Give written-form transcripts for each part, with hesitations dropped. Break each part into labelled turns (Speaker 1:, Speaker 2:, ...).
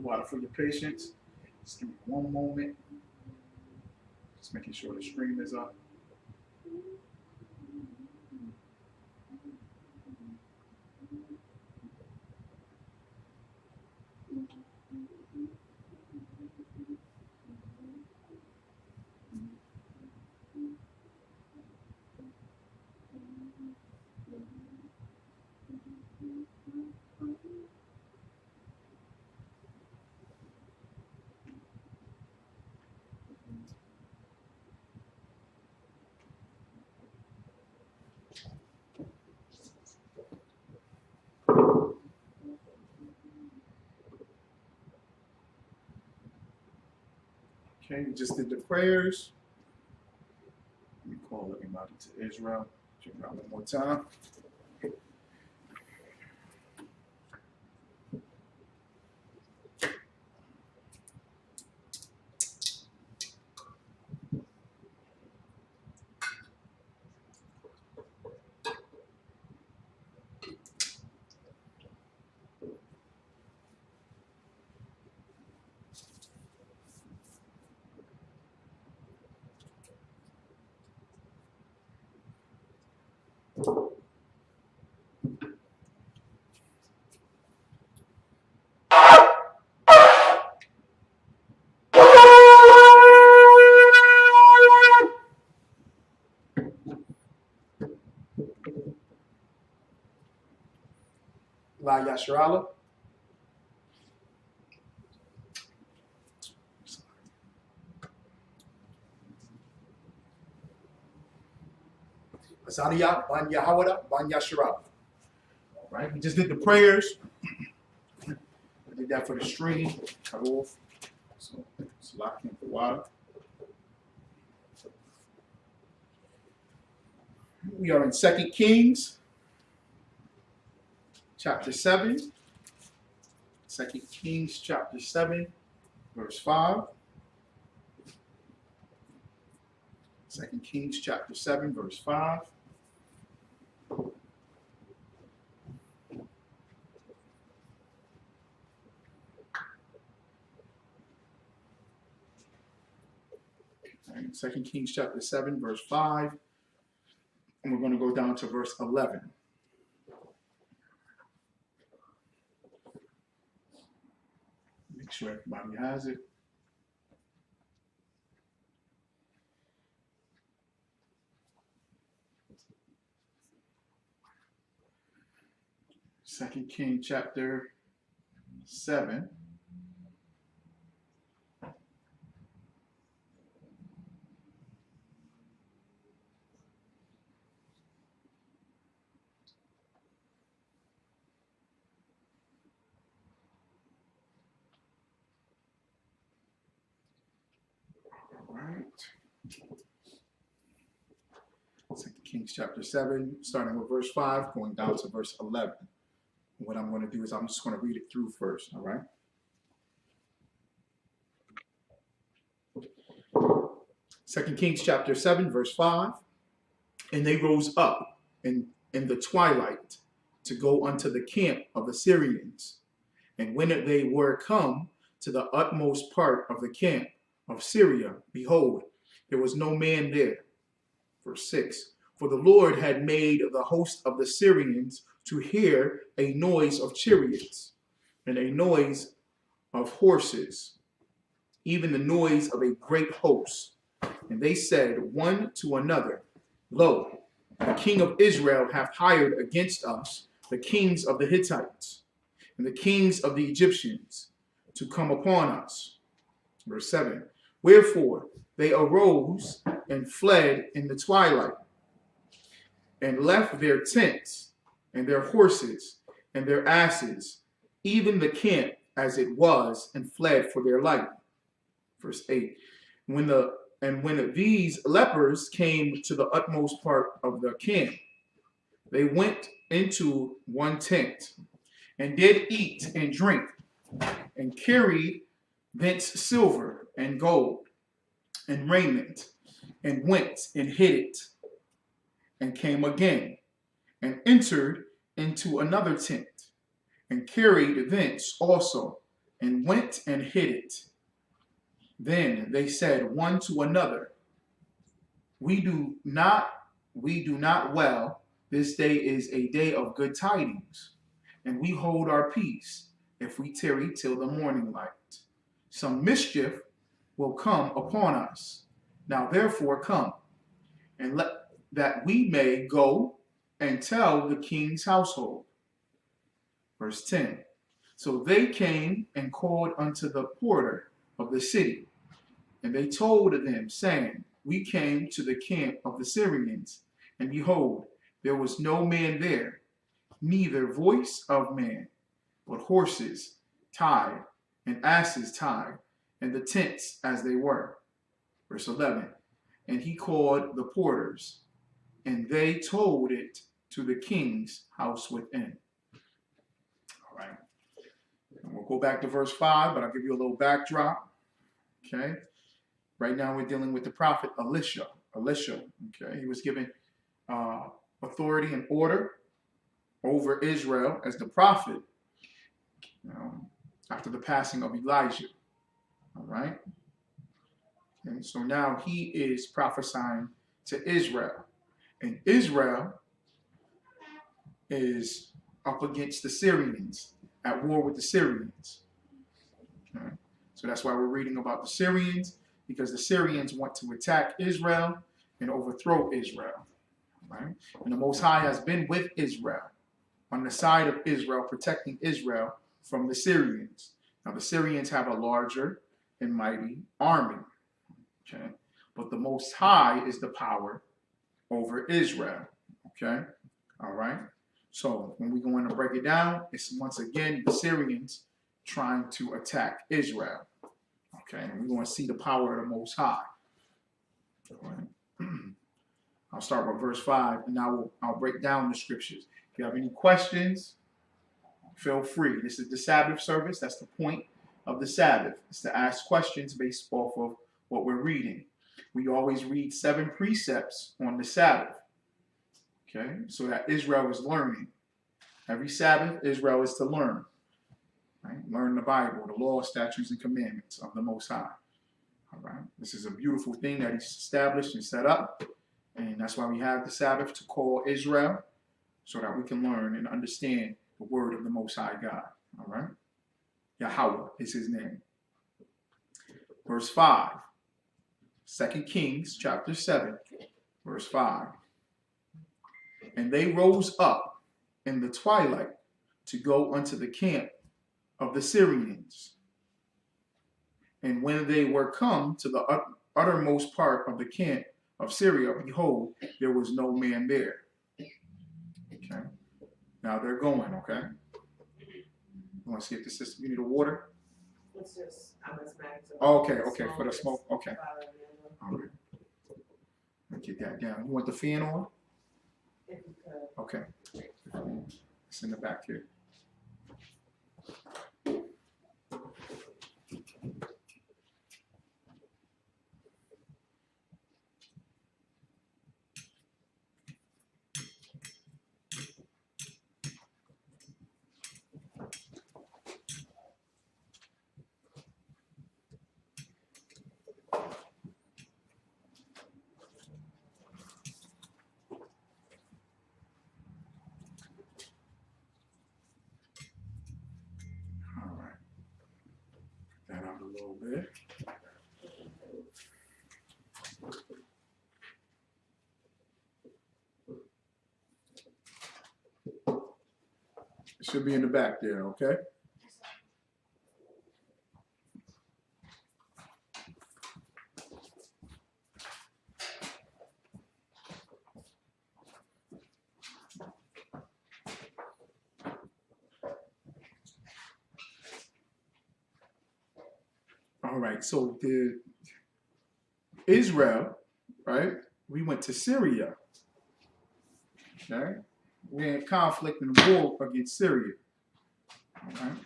Speaker 1: water for your patience. Just give me one moment. Just making sure the stream is up. Okay, we just did the prayers. Let me call everybody to Israel. Check it out one more time. La Yasharala. Azadiah, Ban Yahawada, Ban Yasharala. Right? We just did the prayers. I did that for the stream. Cut off. So it's locking the water. We are in 2 Kings, chapter 7. 2 Kings, chapter 7, verse 5. 2 Kings, chapter 7, verse 5. And 2 Kings, chapter 7, verse 5. And we're going to go down to verse 11. Make sure everybody has it. Second King chapter 7. All right. 2 Kings chapter 7, starting with verse 5, going down to verse 11. What I'm going to do is I'm just going to read it through first, all right? 2 Kings chapter 7, verse 5. And they rose up in the twilight to go unto the camp of the Syrians. And when they were come to the utmost part of the camp of Syria, behold, there was no man there. Verse 6. For the Lord had made the host of the Syrians to hear a noise of chariots and a noise of horses, even the noise of a great host. And they said one to another, Lo, the king of Israel hath hired against us the kings of the Hittites and the kings of the Egyptians to come upon us. Verse 7. Wherefore they arose and fled in the twilight and left their tents and their horses and their asses, even the camp as it was, and fled for their life. Verse 8. When these lepers came to the utmost part of the camp, they went into one tent, and did eat and drink, and carried thence silver and gold, and raiment, and went and hid it, and came again, and entered into another tent, and carried thence also and went and hid it. Then they said one to another, We do not well. This day is a day of good tidings, and we hold our peace if we tarry till the morning light. Some mischief will come upon us. Now therefore come, and let that we may go and tell the king's household. Verse 10. So they came and called unto the porter of the city, and they told them, saying, We came to the camp of the Syrians, and behold, there was no man there, neither voice of man, but horses tied, and asses tied, and the tents as they were. Verse 11. And he called the porters, and they told it to the king's house within. All right. And we'll go back to verse 5, but I'll give you a little backdrop. Okay. Right now we're dealing with the prophet Elisha. Okay. He was given authority and order over Israel as the prophet after the passing of Elijah. All right. And so now he is prophesying to Israel. And Israel is up against the Syrians, at war with the Syrians. Okay. So that's why we're reading about the Syrians, because the Syrians want to attack Israel and overthrow Israel. Right? And the Most High has been with Israel, on the side of Israel, protecting Israel from the Syrians. Now the Syrians have a larger and mighty army. Okay? But the Most High is the power over Israel. Okay? All right? So when we go in and break it down, it's once again the Syrians trying to attack Israel. Okay? And we're going to see the power of the Most High. All right? I'll start with verse 5, and now I'll break down the scriptures. If you have any questions, feel free. This is the Sabbath service. That's the point of the Sabbath. It's to ask questions based off of what we're reading. We always read 7 precepts on the Sabbath, okay, so that Israel is learning. Every Sabbath, Israel is to learn. Right? Learn the Bible, the law, statutes, and commandments of the Most High. All right. This is a beautiful thing that He's established and set up. And that's why we have the Sabbath, to call Israel, so that we can learn and understand the word of the Most High God. All right? Yahweh is His name. Verse 5. 2 Kings chapter 7, verse 5. And they rose up in the twilight to go unto the camp of the Syrians. And when they were come to the uttermost part of the camp of Syria, behold, there was no man there. Okay. Now they're going, okay? You want to see if the system, you need a water?
Speaker 2: It's just, I'm asthmatic.
Speaker 1: Oh, okay, for the smoke, okay. All right. Let me get that down. You want the fan on?
Speaker 2: If you could.
Speaker 1: Okay. It's in the back here. That out a little bit. It should be in the back there, okay? All right, so Israel, right? We went to Syria. Okay? We're in conflict and war against Syria. All right?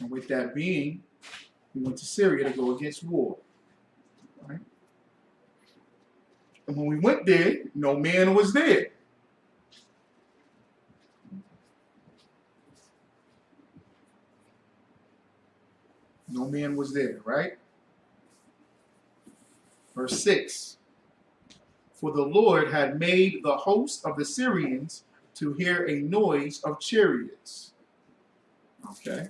Speaker 1: And with that being, we went to Syria to go against war. All right? And when we went there, no man was there. No man was there, right? Verse 6. For the Lord had made the host of the Syrians to hear a noise of chariots. Okay.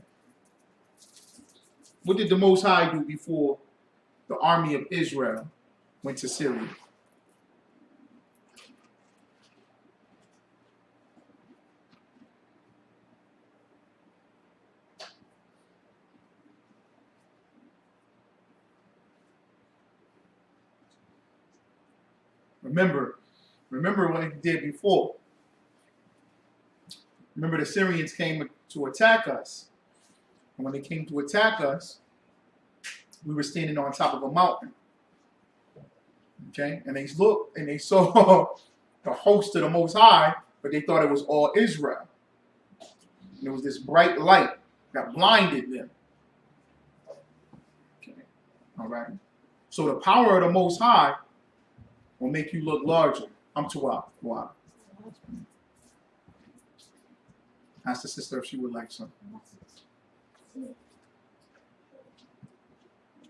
Speaker 1: What did the Most High do before the army of Israel went to Syria? Remember what he did before. Remember the Syrians came to attack us. And when they came to attack us, we were standing on top of a mountain. Okay? And they looked and they saw the host of the Most High, but they thought it was all Israel. And there was this bright light that blinded them. Okay? All right? So the power of the Most High will make you look larger. I'm too out. Wow. Ask the sister if she would like some.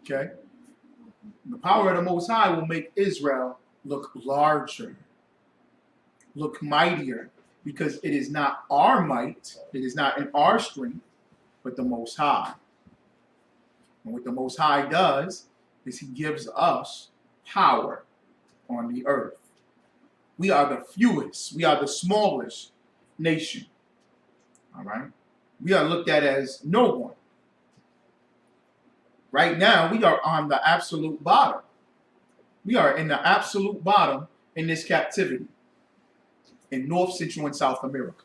Speaker 1: Okay? The power of the Most High will make Israel look larger, look mightier, because it is not our might, it is not in our strength, but the Most High. And what the Most High does is he gives us power on the earth. We are the fewest, we are the smallest nation. All right? We are looked at as no one. Right now, we are on the absolute bottom. We are in the absolute bottom in this captivity in North, Central, and South America.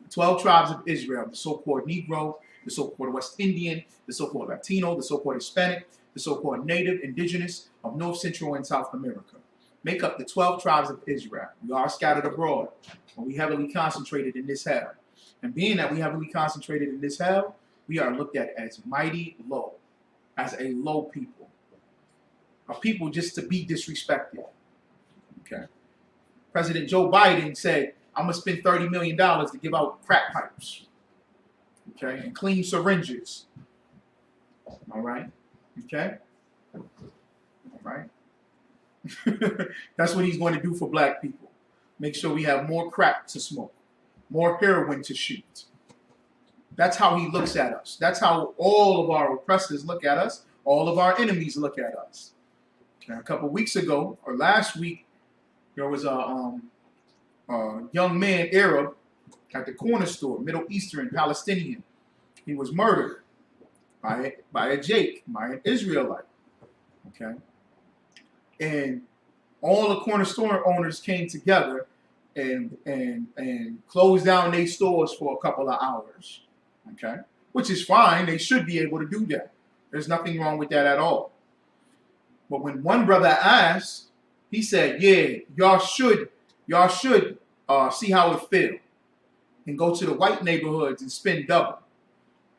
Speaker 1: The 12 tribes of Israel, the so-called Negro, the so-called West Indian, the so-called Latino, the so-called Hispanic, the so-called Native, Indigenous of North, Central, and South America, make up the 12 tribes of Israel. We are scattered abroad, but we heavily concentrated in this hell. And being that we heavily concentrated in this hell, we are looked at as mighty low, as a low people. A people just to be disrespected. Okay. President Joe Biden said, I'm going to spend $30 million to give out crack pipes. Okay. And clean syringes. All right. Okay. All right. That's what he's going to do for black people. Make sure we have more crack to smoke, more heroin to shoot. That's how he looks at us. That's how all of our oppressors look at us. All of our enemies look at us. Okay, a couple weeks ago, or last week, there was a young man, Arab, at the corner store, Middle Eastern, Palestinian. He was murdered by an Israelite. Okay, and all the corner store owners came together and closed down their stores for a couple of hours. Okay, which is fine. They should be able to do that. There's nothing wrong with that at all. But when one brother asked, he said, "Yeah, y'all should see how it feel and go to the white neighborhoods and spend double."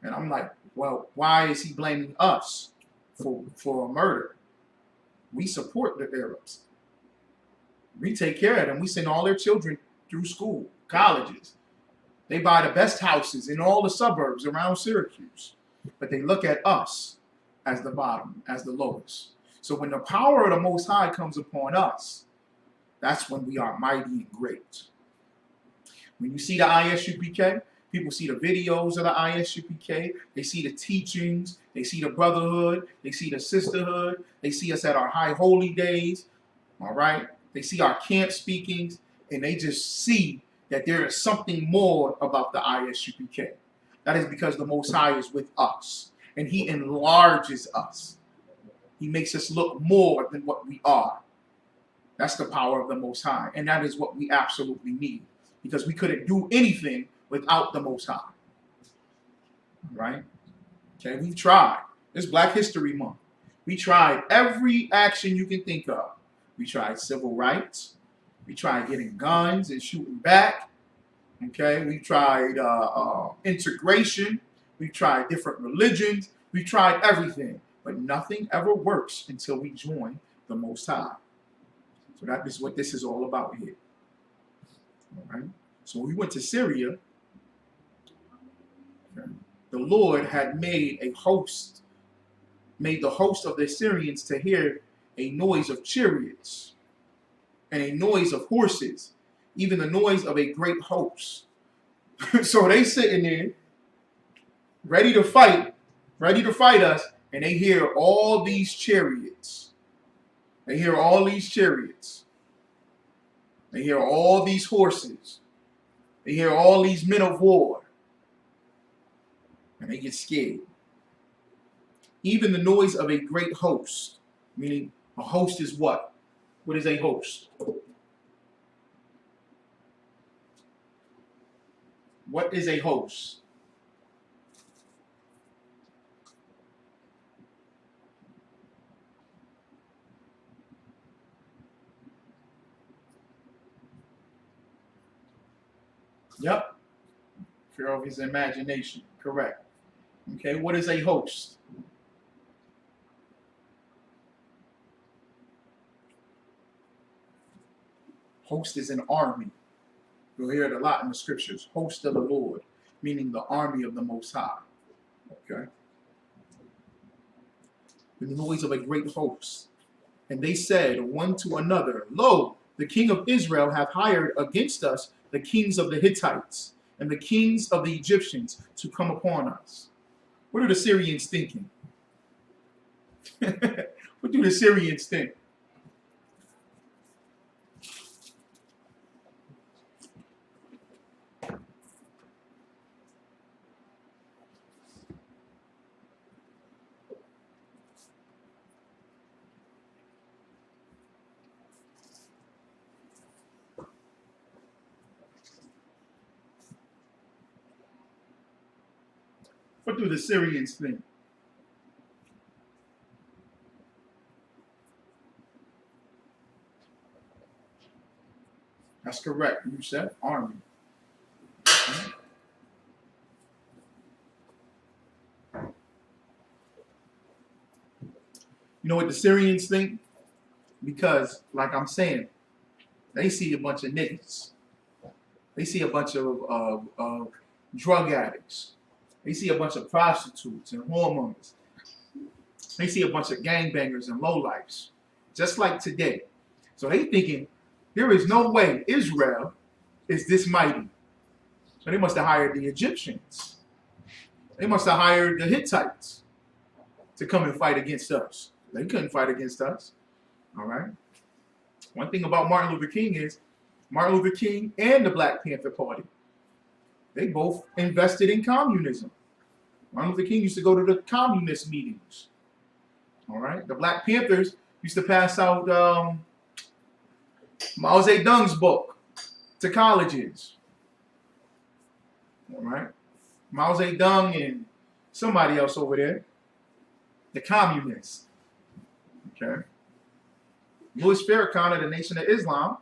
Speaker 1: And I'm like, well, why is he blaming us for a murder? We support the Arabs. We take care of them. We send all their children through school, colleges. They buy the best houses in all the suburbs around Syracuse. But they look at us as the bottom, as the lowest. So when the power of the Most High comes upon us, that's when we are mighty and great. When you see the ISUPK, people see the videos of the ISUPK, they see the teachings, they see the brotherhood, they see the sisterhood, they see us at our high holy days, all right? They see our camp speakings, and they just see that there is something more about the ISUPK. That is because the Most High is with us, and he enlarges us. He makes us look more than what we are. That's the power of the Most High, and that is what we absolutely need, because we couldn't do anything without the Most High. All right? Okay, we've tried. It's Black History Month. We tried every action you can think of. We tried civil rights. We tried getting guns and shooting back. Okay, we tried integration. We tried different religions. We tried everything. But nothing ever works until we join the Most High. So that is what this is all about here. All right. So when we went to Syria, okay, the Lord had made a host made the host of the Assyrians to hear a noise of chariots and a noise of horses, even the noise of a great host. So they sitting there, ready to fight us, and they hear all these chariots. They hear all these chariots. They hear all these horses. They hear all these men of war. And they get scared. Even the noise of a great host, meaning a host is what? What is a host? What is a host? Yep. Fear of his imagination. Correct. Okay, what is a host? Host is an army. You'll hear it a lot in the scriptures. Host of the Lord, meaning the army of the Most High. Okay. The noise of a great host. And they said one to another, Lo, the king of Israel hath hired against us the kings of the Hittites and the kings of the Egyptians to come upon us. What are the Syrians thinking? What do the Syrians think? What do the Syrians think? That's correct. You said army. You know what the Syrians think? Because, like I'm saying, they see a bunch of niggas. They see a bunch of drug addicts. They see a bunch of prostitutes and whoremongers. They see a bunch of gangbangers and lowlifes, just like today. So they thinking, there is no way Israel is this mighty. So they must have hired the Egyptians. They must have hired the Hittites to come and fight against us. They couldn't fight against us. All right. One thing about Martin Luther King is Martin Luther King and the Black Panther Party, they both invested in communism. Martin Luther King used to go to the communist meetings. All right. The Black Panthers used to pass out Mao Zedong's book to colleges. All right. Mao Zedong and somebody else over there, the communists. Okay. Louis Farrakhan of the Nation of Islam,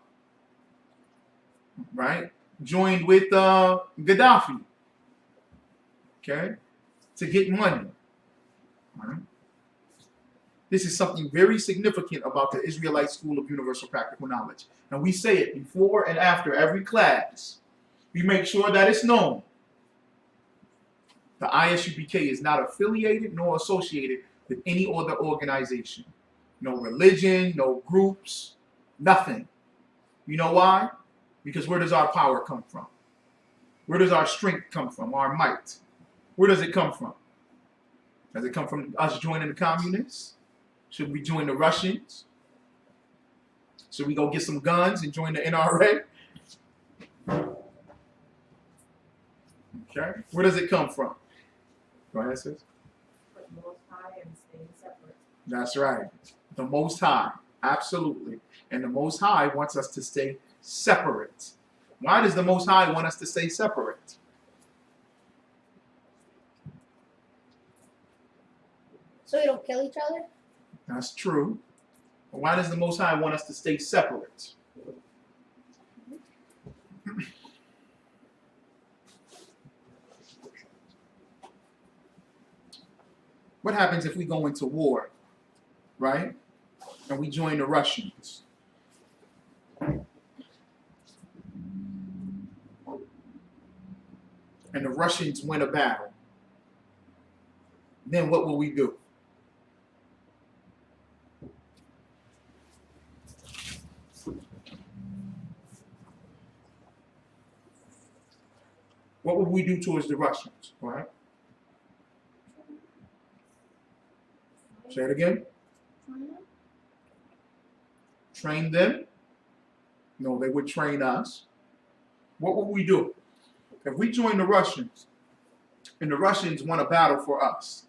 Speaker 1: right, joined with Gaddafi, okay, to get money. Right. This is something very significant about the Israelite School of Universal Practical Knowledge. And we say it before and after every class. We make sure that it's known. The ISUPK is not affiliated nor associated with any other organization. No religion, no groups, nothing. You know why? Because where does our power come from? Where does our strength come from? Our might? Where does it come from? Does it come from us joining the communists? Should we join the Russians? Should we go get some guns and join the NRA? Okay. Where does it come from? Go ahead, sis.
Speaker 2: The Most High and staying separate.
Speaker 1: That's right. The Most High. Absolutely. And the Most High wants us to stay separate. Why does the Most High want us to stay separate?
Speaker 3: So we don't kill each other?
Speaker 1: That's true. But why does the Most High want us to stay separate? What happens if we go into war, right? And we join the Russians? And the Russians win a battle. Then what will we do? What would we do towards the Russians? Right? Say it again. Train them? No, they would train us. What would we do? If we join the Russians, and the Russians want a battle for us,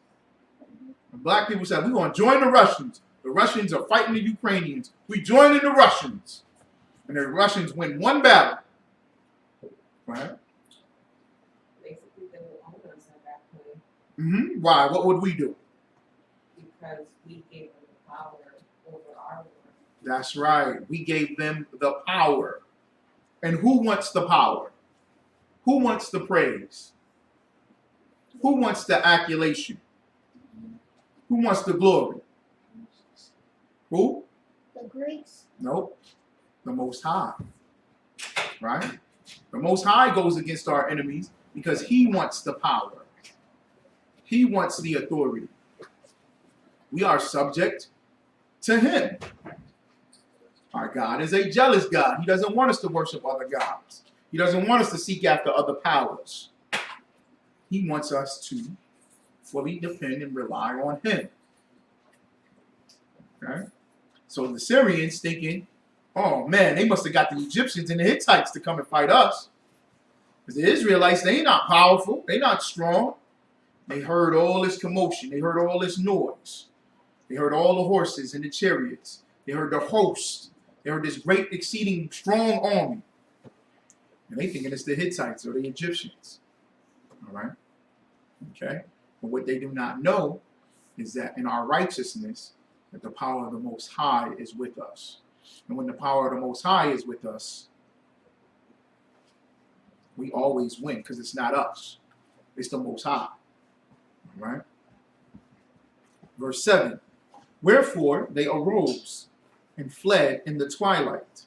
Speaker 1: and black people said, we're going to join the Russians. The Russians are fighting the Ukrainians. We join in the Russians. And the Russians win one battle. Right?
Speaker 2: Basically, they will own us at that point
Speaker 1: Mm-hmm. Why? What would we do?
Speaker 2: because we gave them the power over our world.
Speaker 1: That's right. We gave them the power. And who wants the power? Who wants the praise? Who wants the accolation? Who wants the glory? Who?
Speaker 3: The Greeks.
Speaker 1: Nope. The Most High. Right? The Most High goes against our enemies because he wants the power. He wants the authority. We are subject to him. Our God is a jealous God. He doesn't want us to worship other gods. He doesn't want us to seek after other powers. He wants us to fully depend and rely on him. Okay? So the Syrians thinking, oh man, they must have got the Egyptians and the Hittites to come and fight us. Because the Israelites, they not powerful. They not strong. They heard all this commotion. They heard all this noise. They heard all the horses and the chariots. They heard the host. They heard this great, exceeding strong army. And they thinking it's the Hittites or the Egyptians. All right? Okay? But what they do not know is that in our righteousness, that the power of the Most High is with us. And when the power of the Most High is with us, we always win because it's not us. It's the Most High. All right? Verse 7. Wherefore they arose and fled in the twilight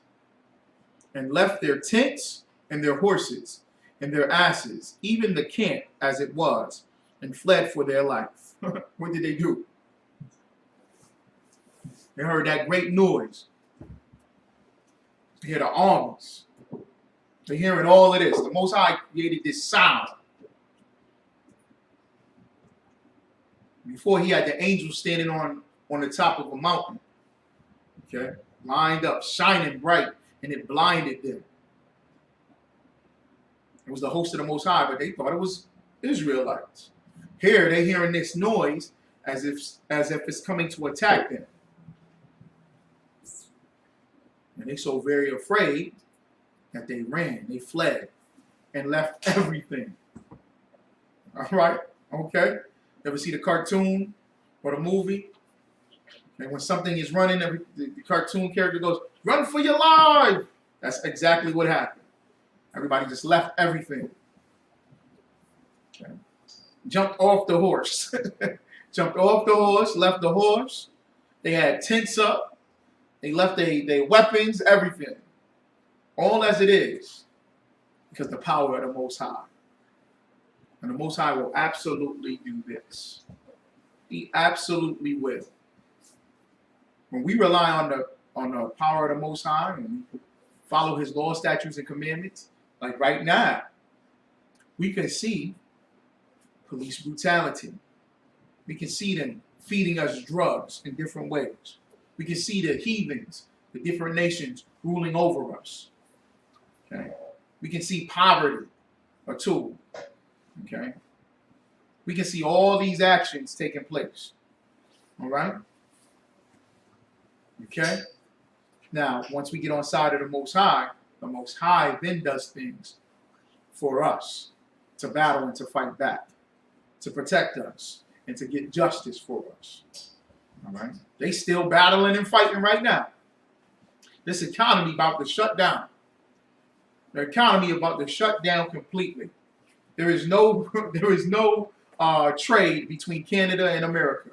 Speaker 1: and left their tents and their horses and their asses, even the camp as it was, and fled for their life. What did they do? They heard that great noise. They hear the armies. They're hearing all of this. The Most High created this sound. Before he had the angels standing on the top of a mountain. Okay? Lined up, shining bright, and it blinded them. It was the host of the Most High, but they thought it was Israelites. Here, they're hearing this noise as if it's coming to attack them. And they're so very afraid that they ran, they fled, and left everything. All right? Okay? Ever see the cartoon or the movie? And when something is running, the cartoon character goes, run for your life! That's exactly what happened. Everybody just left everything. Okay. Jumped off the horse. Jumped off the horse, left the horse. They had tents up. They left their weapons, everything. All as it is. Because the power of the Most High. And the Most High will absolutely do this. He absolutely will. When we rely on the power of the Most High and follow his law, statutes, and commandments, like right now, we can see police brutality. We can see them feeding us drugs in different ways. We can see the heathens, the different nations ruling over us. Okay? We can see poverty, a tool. Okay? We can see all these actions taking place. All right? Okay? Now, once we get on side of the Most High then does things for us to battle and to fight back, to protect us, and to get justice for us. All right? They still battling and fighting right now. This economy about to shut down. The economy about to shut down completely. There is no trade between Canada and America.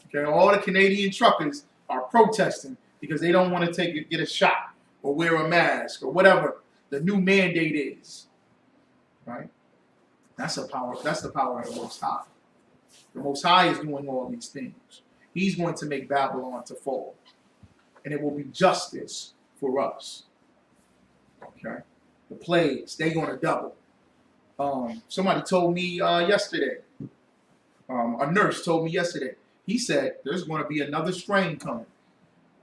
Speaker 1: Okay, all the Canadian truckers are protesting because they don't want to get a shot or wear a mask or whatever the new mandate is. Right? That's the power of the Most High. The Most High is doing all these things. He's going to make Babylon to fall. And it will be justice for us. Okay? The plagues, they're going to double. Somebody told me yesterday. A nurse told me yesterday. He said there's going to be another strain coming.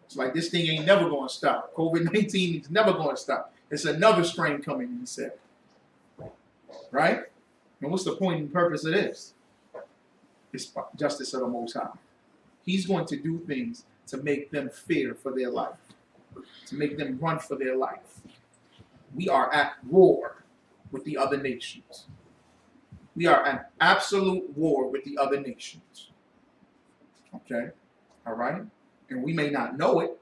Speaker 1: It's like this thing ain't never going to stop. COVID-19 is never going to stop. It's another strain coming, he said. Right? And what's the point and purpose of this? It's justice of the Most High. He's going to do things to make them fear for their life, to make them run for their life. We are at war with the other nations. We are at absolute war with the other nations. Okay? All right? And we may not know it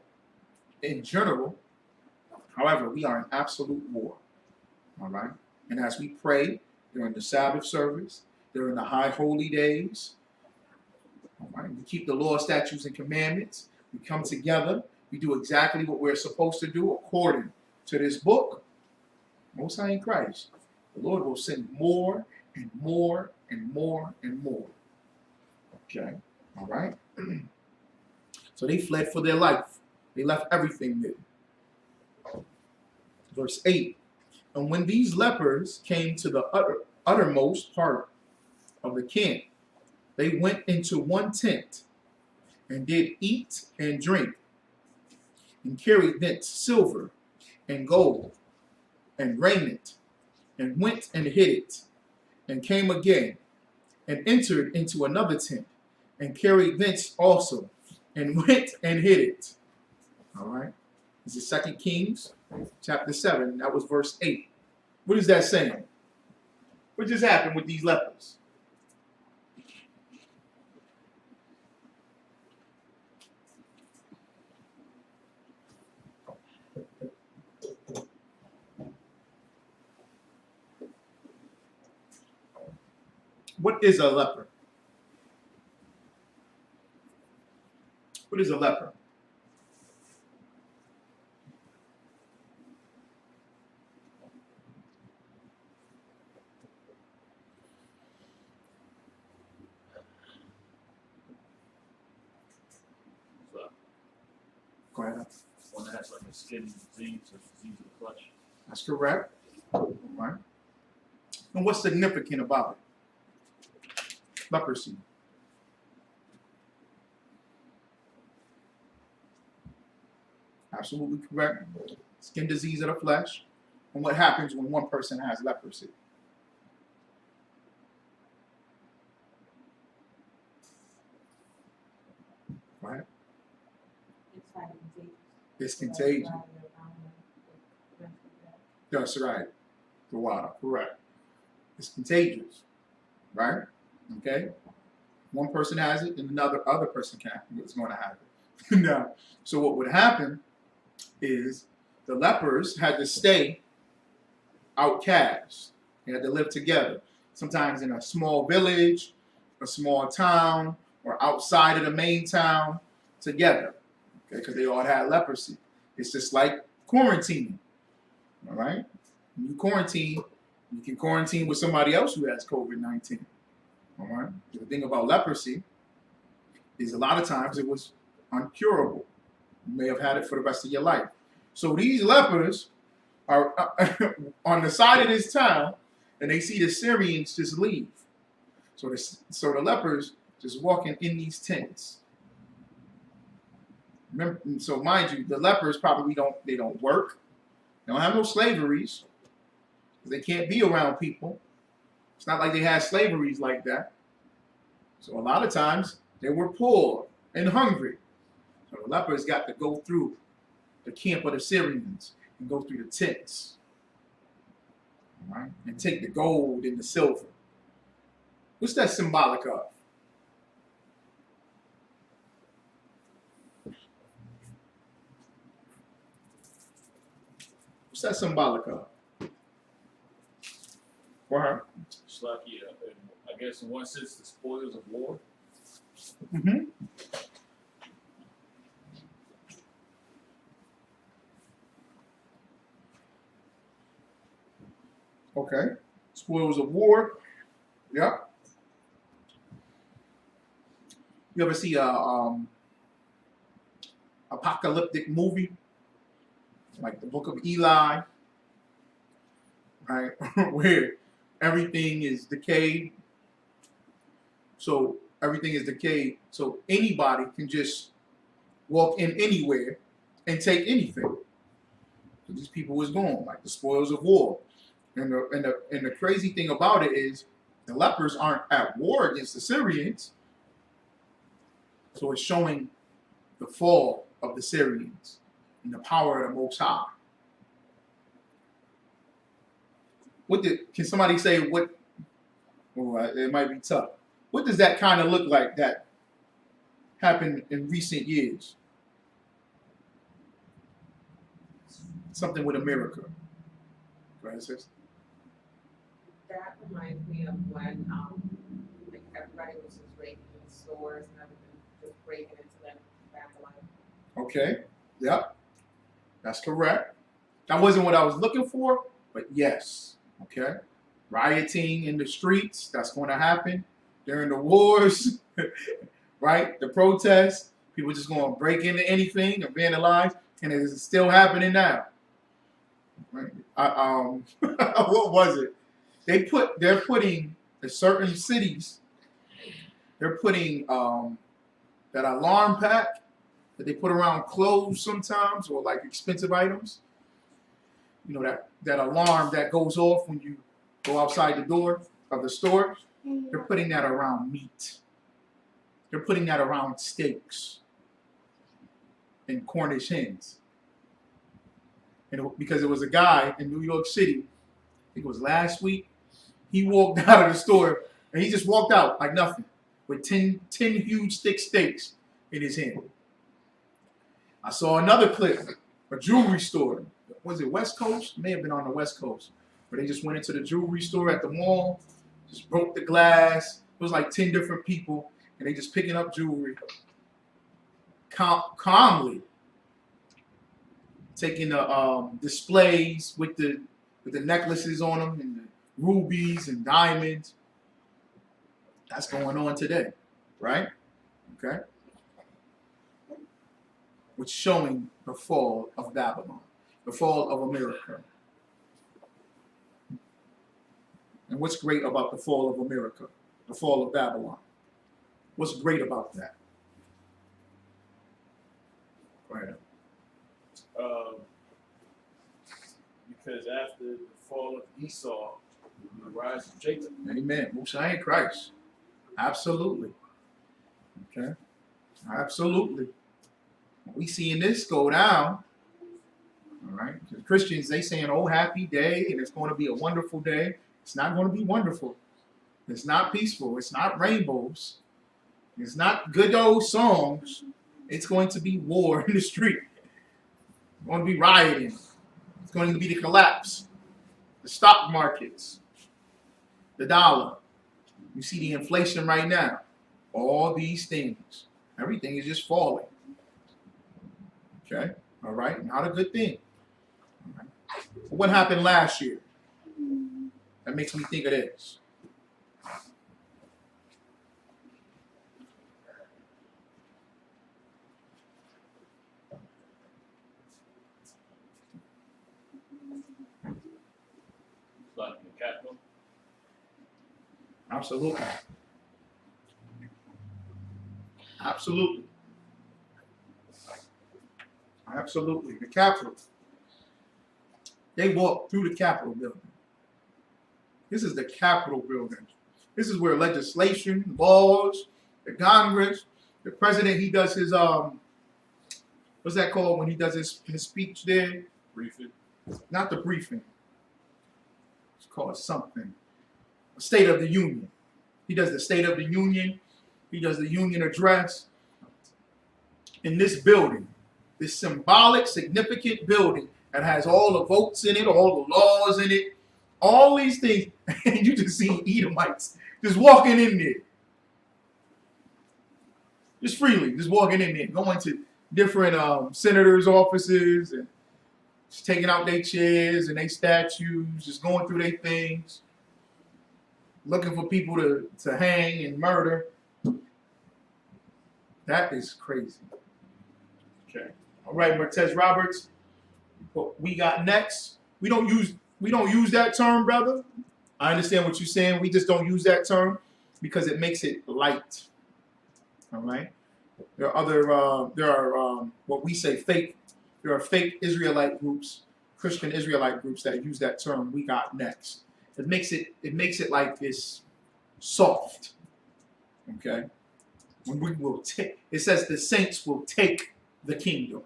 Speaker 1: in general. However, we are in absolute war. All right? And as we pray during the Sabbath service, during the high holy days, all right, we keep the law, statutes, and commandments. We come together. We do exactly what we're supposed to do according to this book. Most High in Christ. The Lord will send more and more and more and more. Okay? All right? So they fled for their life. They left everything there. Verse 8. And when these lepers came to the uttermost part of the camp, they went into one tent and did eat and drink, and carried thence silver and gold and raiment, and went and hid it, and came again, and entered into another tent, and carried thence also, and went and hid it. All right. This is 2 Kings chapter 7. That was verse 8. What is that saying? What just happened with these lepers? What is a leper? What is a leper? Go ahead.
Speaker 4: One that has like a skin disease or disease of the flesh.
Speaker 1: That's correct. All right. And what's significant about it? Leprosy. Absolutely correct. Skin disease of the flesh. And what happens when one person has leprosy? Right? It's contagious. That's right. The water. Correct. It's contagious. Right? Okay? One person has it, and other person is going to have it. Now, so what would happen is the lepers had to stay outcast. They had to live together. Sometimes in a small village, a small town, or outside of the main town together. Okay, because they all had leprosy. It's just like quarantining. All right? When you quarantine, you can quarantine with somebody else who has COVID-19. All right? The thing about leprosy is a lot of times it was uncurable. You may have had it for the rest of your life. So these lepers are on the side of this town, and they see the Syrians just leave. So the lepers just walking in these tents. Remember, so mind you, the lepers probably don't work. They don't have no slaveries. They can't be around people. It's not like they had slaveries like that. So a lot of times they were poor and hungry. So the lepers got to go through the camp of the Syrians and go through the tents. All right? And take the gold and the silver. What's that symbolic of? What's that symbolic of? For her?
Speaker 4: It's like, I guess in one sense, the spoils of war.
Speaker 1: Mm-hmm. Okay. Spoils of war. Yep. You ever see a apocalyptic movie? Like the Book of Eli, right? everything is decayed. So everything is decayed. So anybody can just walk in anywhere and take anything. So these people was gone, like the spoils of war. And the crazy thing about it is the lepers aren't at war against the Syrians. So it's showing the fall of the Syrians and the power of the Most High. Can somebody say what? Oh, it might be tough. What does that kind of look like that happened in recent years? Something with America. Go ahead, sis.
Speaker 2: That reminds me of when like everybody was just raiding the stores and everything, just breaking into them back to life.
Speaker 1: Okay. Yep. That's correct. That wasn't what I was looking for, but yes. Okay. Rioting in the streets, that's going to happen during the wars, right? The protests, people just going to break into anything and vandalize, and it is still happening now. Right? What was it? They're putting in certain cities, they're putting that alarm pack that they put around clothes sometimes, or like expensive items. You know, that alarm that goes off when you go outside the door of the store. They're putting that around meat. They're putting that around steaks and Cornish hens. And because it was a guy in New York City, I think it was last week, he walked out of the store and he just walked out like nothing with 10 huge thick steaks in his hand. I saw another clip, a jewelry store. Was it West Coast? It may have been on the West Coast. Where they just went into the jewelry store at the mall, just broke the glass. It was like 10 different people, and they just picking up jewelry. Calmly taking the displays with the necklaces on them and the rubies and diamonds. That's going on today, right? Okay. Which showing the fall of Babylon, the fall of America. And what's great about the fall of America, the fall of Babylon? What's great about that? Go ahead.
Speaker 4: Because after the fall of Esau, the rise of Jacob.
Speaker 1: Amen. Messiah in Christ. Absolutely. Okay. Absolutely. We seeing this go down. All right. The Christians, they saying, "Oh, happy day," and it's going to be a wonderful day. It's not going to be wonderful. It's not peaceful. It's not rainbows. It's not good old songs. It's going to be war in the street. It's going to be rioting. It's going to be the collapse. The stock markets. The dollar. You see the inflation right now. All these things. Everything is just falling. Okay? All right? Not a good thing. All right. What happened last year? That makes me think of this.
Speaker 4: Like the capital.
Speaker 1: Absolutely. Absolutely. Absolutely. The Capitol. They walked through the Capitol building. This is the Capitol building. This is where legislation, laws, the Congress, the president, he does his, what's that called when he does his speech there?
Speaker 4: Briefing.
Speaker 1: Not the briefing. It's called something. A State of the Union. He does the State of the Union. He does the Union address. In this building, this symbolic, significant building that has all the votes in it, all the laws in it, all these things, and you just see Edomites just walking in there. Just freely, just walking in there, going to different senators' offices and just taking out their chairs and their statues, just going through their things, looking for people to hang and murder. That is crazy. Okay. All right, Martez Roberts. What we got next? We don't use that term, brother. I understand what you're saying. We just don't use that term because it makes it light. All right. There are other, what we say fake. There are fake Israelite groups, Christian Israelite groups that use that term. We got next. It makes it like this soft. Okay. When we will take. It says the saints will take the kingdom.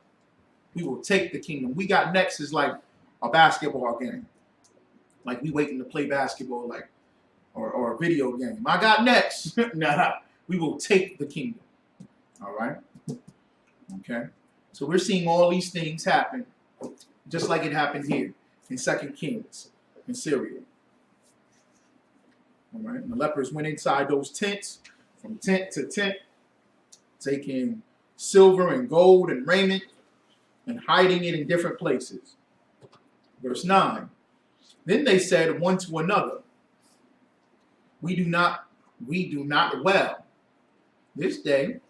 Speaker 1: We will take the kingdom. We got next is like a basketball game. Like we waiting to play basketball, like or a video game. I got next. Nah, we will take the kingdom. All right. Okay. So we're seeing all these things happen, just like it happened here in 2 Kings in Syria. All right. And the lepers went inside those tents, from tent to tent, taking silver and gold and raiment and hiding it in different places. Verse 9. Then they said one to another, we do not well. This day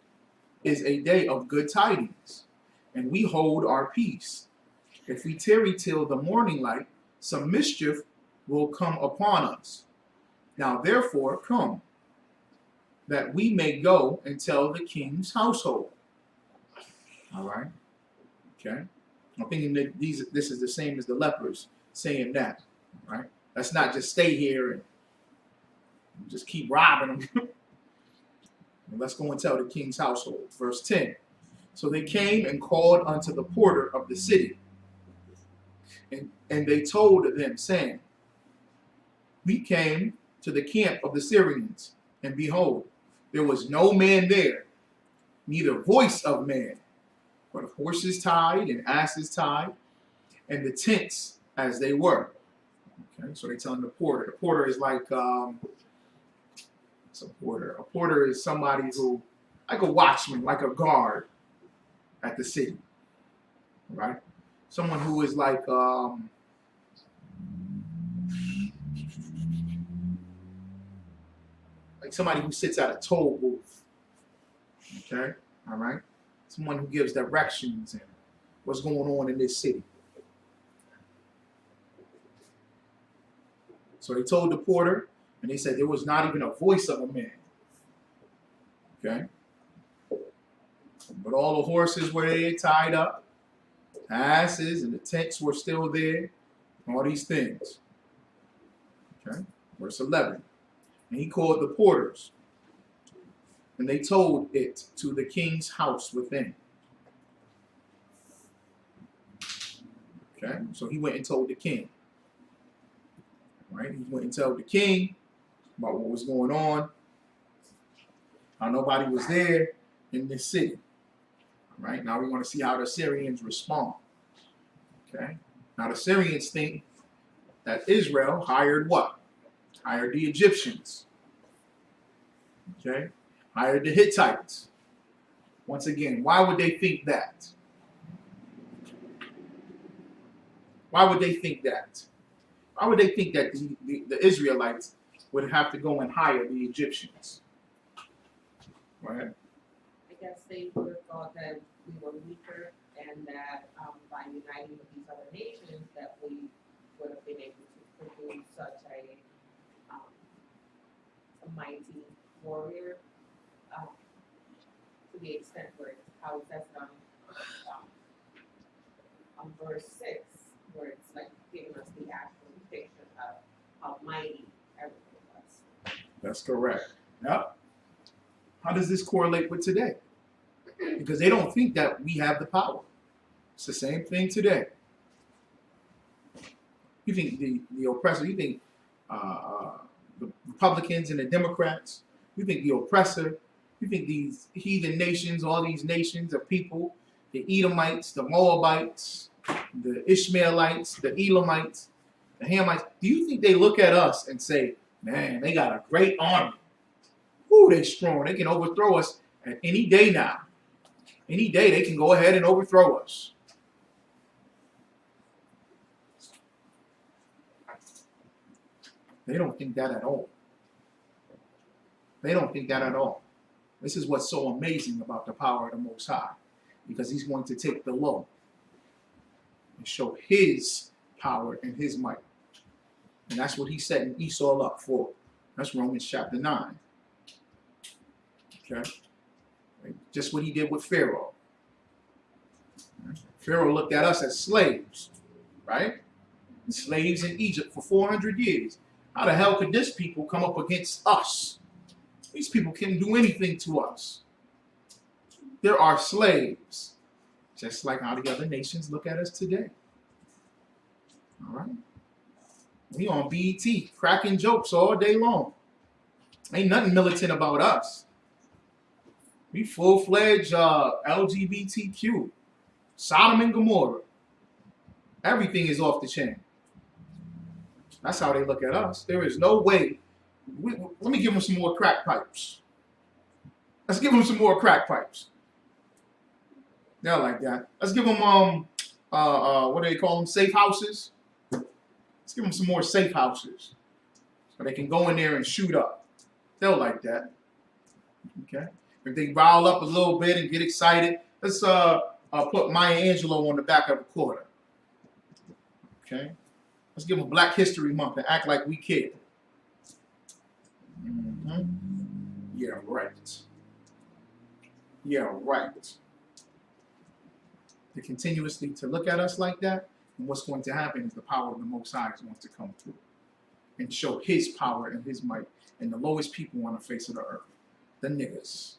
Speaker 1: is a day of good tidings, and we hold our peace. If we tarry till the morning light, some mischief will come upon us. Now therefore come, that we may go and tell the king's household. All right. Okay. I'm thinking that this is the same as the lepers saying that. Right. Let's not just stay here and just keep robbing them. Let's go and tell the king's household. Verse 10. So they came and called unto the porter of the city. And they told them, saying, we came to the camp of the Syrians, and behold, there was no man there, neither voice of man, but horses tied and asses tied, and the tents as they were. Okay, so they tell him the porter. The porter is like, what's a porter? A porter is somebody who, like a watchman, like a guard at the city, right? Someone who is like, somebody who sits at a toll booth. Okay, all right? Someone who gives directions and what's going on in this city. So they told the porter, and they said there was not even a voice of a man. Okay? But all the horses were there tied up, asses, and the tents were still there, all these things. Okay? Verse 11. And he called the porters, and they told it to the king's house within. Okay? So he went and told the king. Right? He went and told the king about what was going on. How nobody was there in this city. Right? Now we want to see how the Syrians respond. Okay? Now the Syrians think that Israel hired what? Hired the Egyptians. Okay? Hired the Hittites. Once again, why would they think that? Why would they think that? Why would they think that the Israelites would have to go and hire the Egyptians? Right?
Speaker 2: I guess they would have thought that we were weaker and that by uniting with these other nations that we would have been able to produce such a mighty warrior to the extent where it's how it's tested on verse 6, where it's like giving us the actual depiction of how mighty everything was.
Speaker 1: That's correct. Yep. How does this correlate with today? Because they don't think that we have the power. It's the same thing today. You think the oppressor, you think the Republicans and the Democrats, you think the oppressor, you think these heathen nations, all these nations of people, the Edomites, the Moabites, the Ishmaelites, the Elamites, the Hamites, do you think they look at us and say, man, they got a great army. Ooh, they're strong. They can overthrow us at any day now. Any day they can go ahead and overthrow us. They don't think that at all. They don't think that at all. This is what's so amazing about the power of the Most High, because he's going to take the law and show his power and his might. And that's what he's setting Esau up for. That's Romans chapter 9. Okay? Just what he did with Pharaoh. Pharaoh looked at us as slaves, right? Slaves in Egypt for 400 years. How the hell could this people come up against us? These people can't do anything to us. They're our slaves. Just like how the other nations look at us today. All right? We on BET, cracking jokes all day long. Ain't nothing militant about us. We full-fledged LGBTQ. Sodom and Gomorrah. Everything is off the chain. That's how they look at us. There is no way. Let me give them some more crack pipes. Let's give them some more crack pipes. They're like that. Let's give them what do they call them? Safe houses. Let's give them some more safe houses so they can go in there and shoot up. They'll like that. Okay. If they rile up a little bit and get excited, let's put Maya Angelou on the back of a quarter. Okay. Let's give them Black History Month and act like we care. Mm-hmm. Yeah, right. Yeah, right. To continuously to look at us like that, and what's going to happen is the power of the Most High is going to come through and show his power and his might in the lowest people on the face of the earth. The niggas,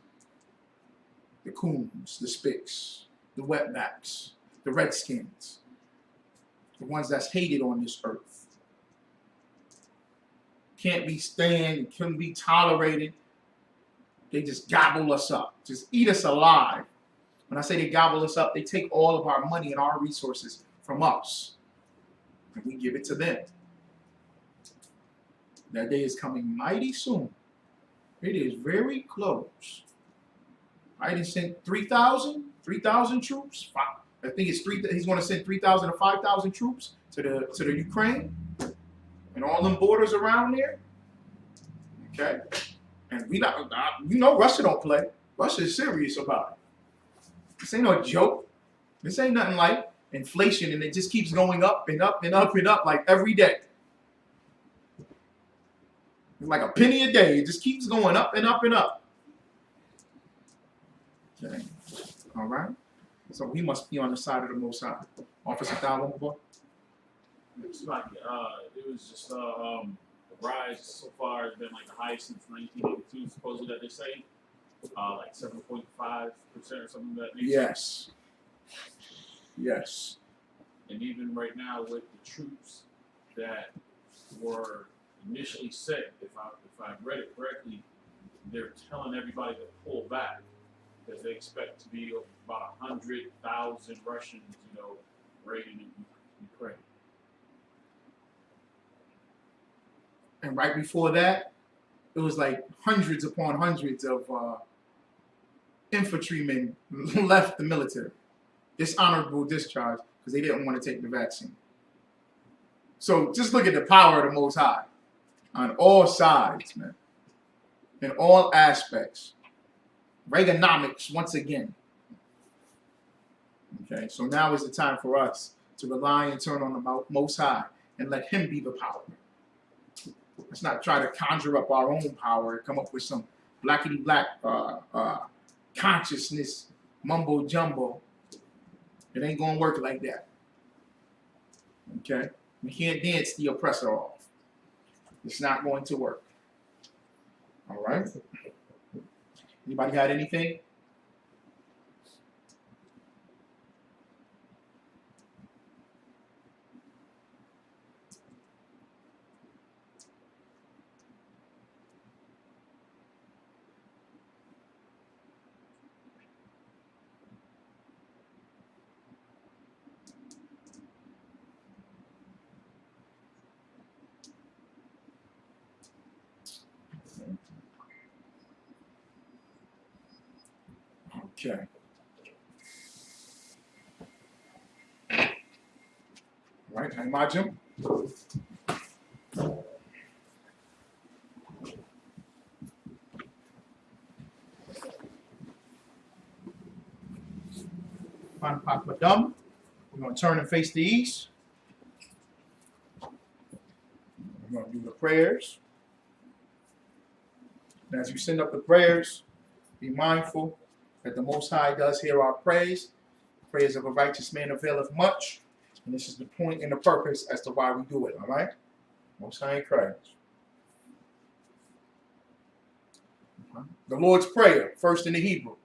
Speaker 1: the coons, the spicks, the wetbacks, the redskins, the ones that's hated on this earth. Can't be stand, couldn't be tolerated. They just gobble us up, just eat us alive. When I say they gobble us up, they take all of our money and our resources from us, and we give it to them. That day is coming mighty soon. It is very close. Biden sent 3,000 troops. I think it's he's going to send 3,000 to 5,000 troops to the Ukraine and all them borders around there. Okay, and Russia don't play. Russia is serious about it. This ain't no joke. This ain't nothing like inflation, and it just keeps going up and up and up and up like every day. It's like a penny a day. It just keeps going up and up and up. Okay. All right. So we must be on the side of the Most High. Officer Thal,
Speaker 4: It's like it was just the rise so far has been like the highest since 1982, supposedly that they say, like 7.5% or something of that nature.
Speaker 1: Yes. Yes.
Speaker 4: And even right now with the troops that were initially sent, if I read it correctly, they're telling everybody to pull back because they expect to be about 100,000 Russians, raiding Ukraine.
Speaker 1: And right before that, it was like hundreds upon hundreds of infantrymen left the military. Dishonorable discharge because they didn't want to take the vaccine. So just look at the power of the Most High on all sides, man. In all aspects. Reaganomics once again. Okay, so now is the time for us to rely and turn on the Most High and let him be the power. Let's not try to conjure up our own power and come up with some blackety-black consciousness mumbo jumbo. It ain't gonna work like that. Okay? We can't dance the oppressor off. It's not going to work. All right? Anybody got anything? Okay. All right, Imajim. Panpapadum. We're going to turn and face the east. prayers. And as you send up the prayers, be mindful that the Most High does hear our prayers. Prayers of a righteous man availeth much. And this is the point and the purpose as to why we do it, all right? Most High in Christ. The Lord's Prayer, first in the Hebrew.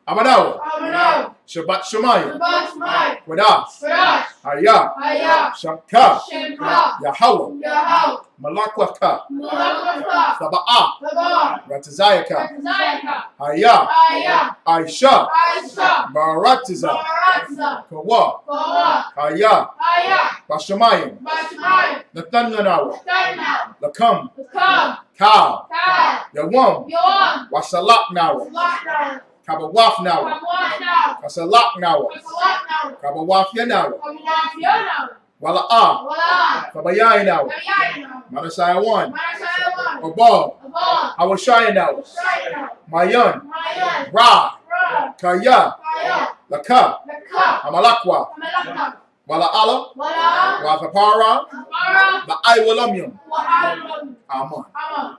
Speaker 1: Abadawa.
Speaker 3: Abadawa.
Speaker 1: Shabbat Shemayim.
Speaker 3: Shabbat Shemayim.
Speaker 1: Quadash.
Speaker 3: Qudash.
Speaker 1: Hayah.
Speaker 3: Hayah.
Speaker 1: Shamka.
Speaker 3: Shemka.
Speaker 1: Yahweh.
Speaker 3: Yahweh.
Speaker 1: Malakwaka.
Speaker 3: Malakaka.
Speaker 1: Saba'ah.
Speaker 3: Sabah.
Speaker 1: Ratazayaka.
Speaker 3: Zayaka.
Speaker 1: Hayah.
Speaker 3: Hayah.
Speaker 1: Aisha.
Speaker 3: Aisha.
Speaker 1: Baratiza.
Speaker 3: Baratza.
Speaker 1: Kawa.
Speaker 3: Kawa.
Speaker 1: Hayah.
Speaker 3: Hayah.
Speaker 1: Bashamayim.
Speaker 3: Bashmayim.
Speaker 1: Nathanawa.
Speaker 3: Starna.
Speaker 1: Lakam.
Speaker 3: Kam.
Speaker 1: Ka.
Speaker 3: Ka.
Speaker 1: Yawam.
Speaker 3: Yon.
Speaker 1: Wasalaknawa.
Speaker 3: Lockdown.
Speaker 1: Kabawafnawa.
Speaker 3: Kamwanaw.
Speaker 1: Kasalaknawa.
Speaker 3: Kasalaknaw.
Speaker 1: Kabawafyanawa.
Speaker 3: Kamwafyonaw.
Speaker 1: Wala'ah.
Speaker 3: Wala.
Speaker 1: Kabayayinawa.
Speaker 3: Kayaynaw.
Speaker 1: Marasayawan.
Speaker 3: Marasayawan.
Speaker 1: Abab.
Speaker 3: Abon.
Speaker 1: Hawashayanawa.
Speaker 3: Shaynaw.
Speaker 1: Mayan.
Speaker 3: Mayan.
Speaker 1: Ra.
Speaker 3: Ra.
Speaker 1: Kaya.
Speaker 3: Kaya.
Speaker 1: Laka.
Speaker 3: Laka.
Speaker 1: Amalakwa.
Speaker 3: Kamalaknaw.
Speaker 1: Wala'ala.
Speaker 3: Wala.
Speaker 1: Wathapara.
Speaker 3: Para.
Speaker 1: La'aywalamyum.
Speaker 3: Wahalum.
Speaker 1: Amen.
Speaker 3: Ama.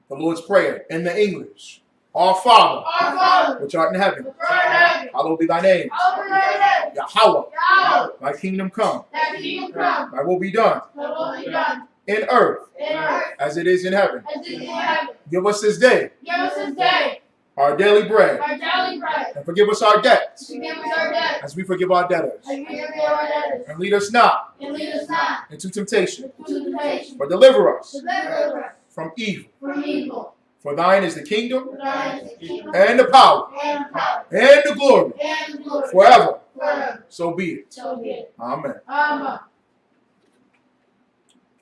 Speaker 1: The Lord's Prayer in the English. Our Father,
Speaker 3: Our Father.
Speaker 1: which art in heaven,
Speaker 3: Which art in heaven.
Speaker 1: hallowed be thy name.
Speaker 3: Hallowed be thy name.
Speaker 1: Yahweh,
Speaker 3: Yahweh.
Speaker 1: thy kingdom come,
Speaker 3: Thy kingdom come.
Speaker 1: thy will be done
Speaker 3: Thy will be done.
Speaker 1: in earth
Speaker 3: In earth.
Speaker 1: as it is in heaven.
Speaker 3: As it is in heaven.
Speaker 1: Give us this day
Speaker 3: Give us this day
Speaker 1: our daily bread,
Speaker 3: our daily bread.
Speaker 1: and forgive us our debts
Speaker 3: Forgive us our debts.
Speaker 1: as we forgive our debtors.
Speaker 3: As we forgive our debtors.
Speaker 1: And lead us not
Speaker 3: And lead us not
Speaker 1: into temptation,
Speaker 3: into temptation.
Speaker 1: but deliver us
Speaker 3: Deliver us
Speaker 1: from evil.
Speaker 3: from evil.
Speaker 1: For thine is the kingdom,
Speaker 3: For thine is the kingdom
Speaker 1: and the power,
Speaker 3: and the power
Speaker 1: and the glory,
Speaker 3: and the glory
Speaker 1: forever.
Speaker 3: forever.
Speaker 1: So be it.
Speaker 3: So be it.
Speaker 1: Amen.
Speaker 3: Amen.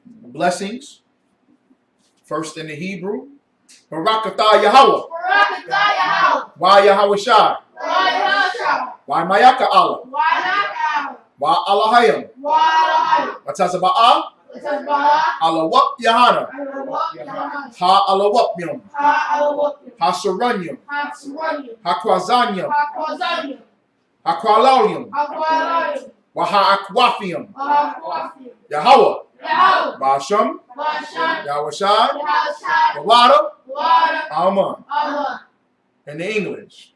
Speaker 1: Blessings. First in the Hebrew. Barakatah Yahweh.
Speaker 3: Barakatah Yahweh.
Speaker 1: Why Yahweh Shai?
Speaker 3: Why Yahweh?
Speaker 1: Why Mayaka Allah?
Speaker 3: Why not
Speaker 1: Why Allahayim?
Speaker 3: Why
Speaker 1: Watazaba'ah?
Speaker 3: Yahweh?
Speaker 1: Alawak Yahana.
Speaker 3: Yahweh.
Speaker 1: Ha Alawapyum.
Speaker 3: Ha
Speaker 1: Ha Saranyum.
Speaker 3: Suranyum.
Speaker 1: Ha Kwazanyum.
Speaker 3: Ha Kwazanyum.
Speaker 1: Ha Kwalalium.
Speaker 3: Ha Kwalayum.
Speaker 1: Waha Akwafium.
Speaker 3: Ha Kwafim.
Speaker 1: Yahweh.
Speaker 3: Yahweh.
Speaker 1: Basham.
Speaker 3: Bashan.
Speaker 1: Yahweh Shai.
Speaker 3: Yahweh.
Speaker 1: Gawada.
Speaker 3: Water.
Speaker 1: Amen.
Speaker 3: Allah.
Speaker 1: In the English.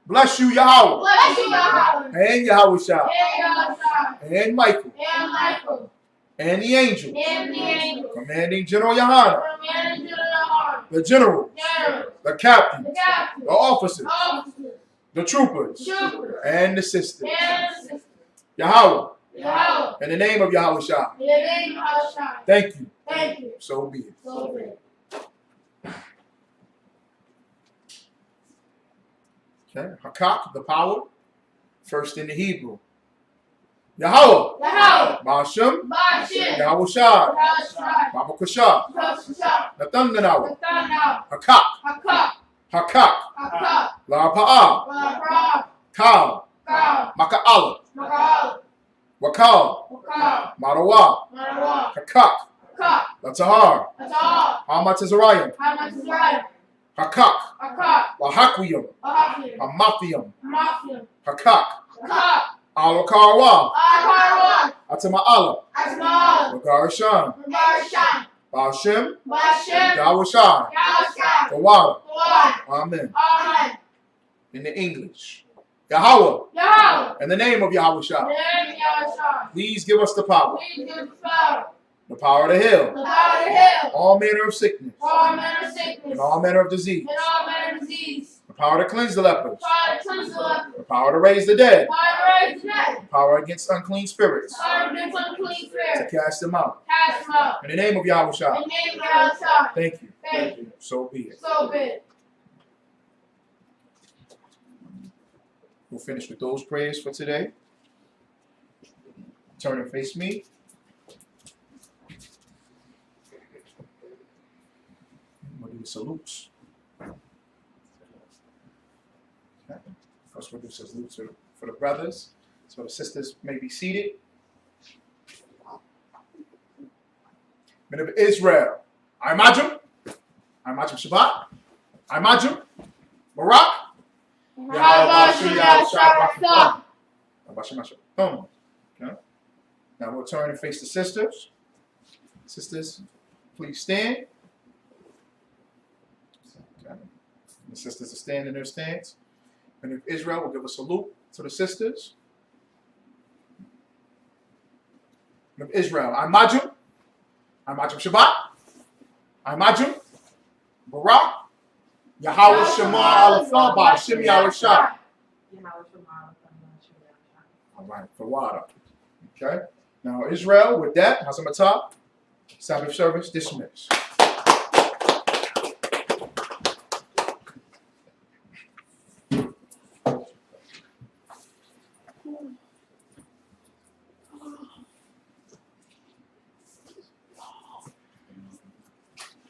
Speaker 1: Bless you, Yahweh.
Speaker 3: Bless you, Yahweh.
Speaker 1: And Yahweh Shai.
Speaker 3: And Yahweh.
Speaker 1: And Michael.
Speaker 3: And Michael.
Speaker 1: And the angels.
Speaker 3: And the angel.
Speaker 1: Commanding General Yahana.
Speaker 3: Commanding to the heart.
Speaker 1: The generals.
Speaker 3: General.
Speaker 1: The captains.
Speaker 3: The captain.
Speaker 1: The officers.
Speaker 3: Officers.
Speaker 1: The troopers.
Speaker 3: Troopers.
Speaker 1: And the sisters.
Speaker 3: And assistants.
Speaker 1: Yahweh.
Speaker 3: Yahweh.
Speaker 1: In the name of Yahweh Shai.
Speaker 3: In the name of Hashem.
Speaker 1: Thank you.
Speaker 3: Thank you.
Speaker 1: So be it.
Speaker 3: So be it.
Speaker 1: Okay. Hakak, the power. First in the Hebrew. Yahweh.
Speaker 3: Yahweh.
Speaker 1: Basham.
Speaker 3: Bashir.
Speaker 1: Yahweh Shai.
Speaker 3: Yahweh.
Speaker 1: Baba Kusha.
Speaker 3: Yahweh.
Speaker 1: Nathanawa.
Speaker 3: Nathanaw.
Speaker 1: Hakak.
Speaker 3: Hakak.
Speaker 1: Hakak.
Speaker 3: Hakak.
Speaker 1: La Pa'ah.
Speaker 3: Wa'apra.
Speaker 1: Kal.
Speaker 3: Kal.
Speaker 1: Maka'ala.
Speaker 3: Makal.
Speaker 1: Wakal.
Speaker 3: Wakal.
Speaker 1: Marawa.
Speaker 3: Marawa.
Speaker 1: Hakak.
Speaker 3: Hakak.
Speaker 1: Latahar.
Speaker 3: That's all.
Speaker 1: Hamatazarayim.
Speaker 3: How much is right?
Speaker 1: Hakak.
Speaker 3: Hakak.
Speaker 1: Wahakwiyum.
Speaker 3: Ahafir.
Speaker 1: Amathium.
Speaker 3: Mafia.
Speaker 1: Hakak.
Speaker 3: Hakak.
Speaker 1: Alokarawa.
Speaker 3: Akarwa.
Speaker 1: Atama'ala.
Speaker 3: Asmal.
Speaker 1: Wagarishan.
Speaker 3: Barshan.
Speaker 1: Bashim.
Speaker 3: Bashir.
Speaker 1: Yahweh Shai.
Speaker 3: Yahweh.
Speaker 1: Gawada.
Speaker 3: Lord.
Speaker 1: Amen.
Speaker 3: Amen.
Speaker 1: In the English. Yahweh.
Speaker 3: Yahweh.
Speaker 1: In the name of Yahweh Shai.
Speaker 3: Name Yahweh.
Speaker 1: Please give us the power.
Speaker 3: Please give us power.
Speaker 1: The power to heal.
Speaker 3: The power to heal.
Speaker 1: All manner of sickness.
Speaker 3: All manner of sickness.
Speaker 1: And all manner of disease.
Speaker 3: And all manner of disease.
Speaker 1: The power to cleanse the lepers.
Speaker 3: Power to cleanse the leper.
Speaker 1: The power to raise the dead.
Speaker 3: Power to raise the dead.
Speaker 1: The power against unclean spirits.
Speaker 3: Power against unclean
Speaker 1: To
Speaker 3: spirits.
Speaker 1: cast them out.
Speaker 3: Cast them out.
Speaker 1: In the name of Yahweh
Speaker 3: In
Speaker 1: Shai.
Speaker 3: the name of Yahweh.
Speaker 1: Thank you.
Speaker 3: Thank you.
Speaker 1: So be it.
Speaker 3: So big.
Speaker 1: We'll finish with those prayers for today. Turn and face me. We'll do the salutes. Okay. First we'll do salutes for the brothers. So the sisters may be seated. Men of Israel. I Majum. I Majum Shabbat. I Majum. Barak. Okay. Now we'll turn and face the sisters. Sisters, please stand. Okay. The sisters are standing in their stands. And if Israel will give a salute to the sisters. And if Israel, I'm Majum Shabbat, I'm Majum, Barak, Yahweh Shema Alafah, Ba'Shem Yahweh Shah. All right, for water. Okay. Now, Israel, with that, Hazamatah, Sabbath service dismissed.